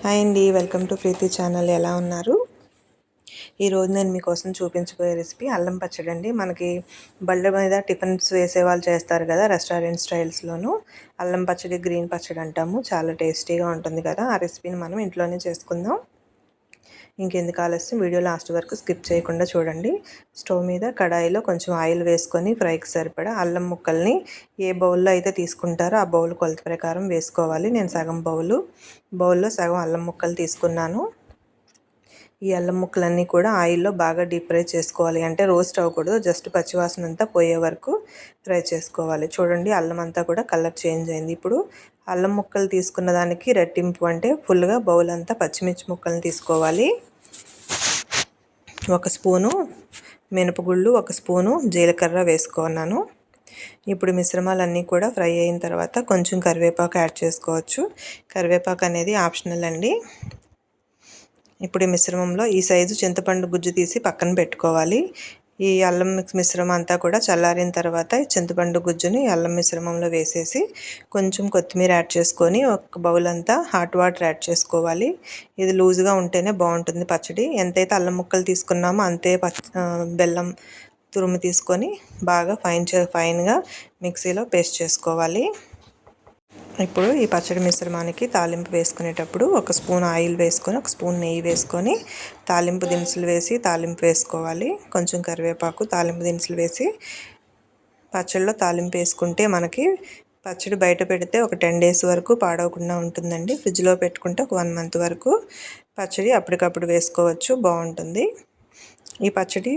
Hi అండి, welcome to Preethi channel. ఎలా ఉన్నారు? ఈరోజు నేను మీకోసం చూపించబోయే రెసిపీ అల్లం పచ్చడి అండి. మనకి బళ్ళ మీద టిఫిన్స్ వేసే వాళ్ళు చేస్తారు కదా, రెస్టారెంట్ స్టైల్స్లోను. అల్లం పచ్చడి, గ్రీన్ పచ్చడి అంటాము. చాలా టేస్టీగా ఉంటుంది కదా. ఆ రెసిపీని మనం ఇంట్లోనే చేసుకుందాం. ఇంకెందుకు ఆలస్యం, వీడియో లాస్ట్ వరకు స్కిప్ చేయకుండా చూడండి. స్టవ్ మీద కడాయిలో కొంచెం ఆయిల్ వేసుకొని ఫ్రైకి సరిపడా అల్లం ముక్కల్ని ఏ బౌల్లో అయితే తీసుకుంటారో ఆ బౌల్ కొలత ప్రకారం వేసుకోవాలి. నేను సగం బౌల్లో సగం అల్లం ముక్కలు తీసుకున్నాను. ఈ అల్లం ముక్కలన్నీ కూడా ఆయిల్లో బాగా డీప్ ఫ్రై చేసుకోవాలి. అంటే రోస్ట్ అవ్వకూడదు, జస్ట్ పచ్చివాసన అంతా పోయే వరకు ఫ్రై చేసుకోవాలి. చూడండి, అల్లం అంతా కూడా కలర్ చేంజ్ అయింది. ఇప్పుడు అల్లం ముక్కలు తీసుకున్న దానికి రెట్టింపు, అంటే ఫుల్గా బౌల్ అంతా పచ్చిమిర్చి ముక్కల్ని తీసుకోవాలి. 1 స్పూను మినపగుళ్ళు, 1 స్పూను జీలకర్ర వేసుకున్నాను. ఇప్పుడు మిశ్రమాలన్నీ కూడా ఫ్రై అయిన తర్వాత కొంచెం కరివేపాకు యాడ్ చేసుకోవచ్చు. కరివేపాకు అనేది ఆప్షనల్ అండి. ఇప్పుడు ఈ మిశ్రమంలో ఈ సైజు చింతపండు గుజ్జు తీసి పక్కన పెట్టుకోవాలి. ఈ అల్లం మిశ్రమం అంతా కూడా చల్లారిన తర్వాత చింతపండు గుజ్జుని అల్లం మిశ్రమంలో వేసేసి కొంచెం కొత్తిమీర యాడ్ చేసుకొని ఒక బౌల్ అంతా హాట్ వాటర్ యాడ్ చేసుకోవాలి. ఇది లూజ్గా ఉంటేనే బాగుంటుంది పచ్చడి. ఎంతైతే అల్లం ముక్కలు తీసుకున్నామో అంతే బెల్లం తురుము తీసుకొని బాగా ఫైన్గా మిక్సీలో పేస్ట్ చేసుకోవాలి. ఇప్పుడు ఈ పచ్చడి మిశ్రమానికి తాలింపు వేసుకునేటప్పుడు 1 స్పూన్ ఆయిల్ వేసుకొని 1 స్పూన్ నెయ్యి వేసుకొని తాలింపు దినుసులు వేసి తాలింపు వేసుకోవాలి. కొంచెం కరివేపాకు, తాలింపు దినుసులు వేసి పచ్చడిలో తాలింపు వేసుకుంటే మనకి పచ్చడి బయట పెడితే ఒక 10 డేస్ వరకు పాడవకుండా ఉంటుందండి. ఫ్రిడ్జ్లో పెట్టుకుంటే ఒక 1 మంత్ వరకు పచ్చడి అప్పటికప్పుడు వేసుకోవచ్చు, బాగుంటుంది. ఈ పచ్చడి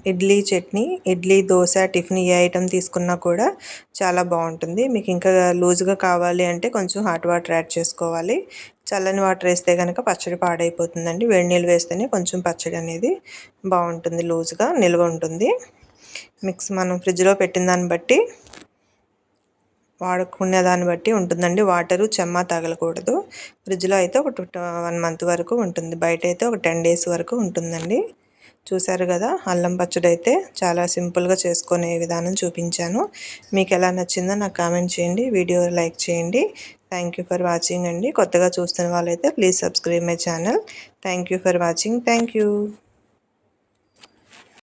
ఇడ్లీ చట్నీ, ఇడ్లీ, దోశ, టిఫిన్ ఏ ఐటెం తీసుకున్నా కూడా చాలా బాగుంటుంది. మీకు ఇంకా లూజ్గా కావాలి అంటే కొంచెం హాట్ వాటర్ యాడ్ చేసుకోవాలి. చల్లని వాటర్ వేస్తే కనుక పచ్చడి పాడైపోతుందండి. వేడి నీళ్ళు వేస్తేనే కొంచెం పచ్చడి అనేది బాగుంటుంది, లూజ్గా నిల్వ ఉంటుంది. మనం ఫ్రిడ్జ్లో పెట్టిన దాన్ని బట్టి, వాడుకునే దాన్ని బట్టి ఉంటుందండి. వాటరు చెమ్మ తగలకూడదు. ఫ్రిడ్జ్లో అయితే ఒక 1 మంత్ వరకు ఉంటుంది, బయట అయితే ఒక 10 డేస్ వరకు ఉంటుందండి. చూసారు కదా, అల్లం పచ్చడి అయితే చాలా సింపుల్గా చేసుకునే విధానం చూపించాను. మీకు ఎలా నచ్చిందో నాకు కామెంట్ చేయండి, వీడియో లైక్ చేయండి. థ్యాంక్ యూ ఫర్ వాచింగ్ అండి. కొత్తగా చూస్తున్న వాళ్ళైతే please subscribe my channel. Thank you for watching. Thank you.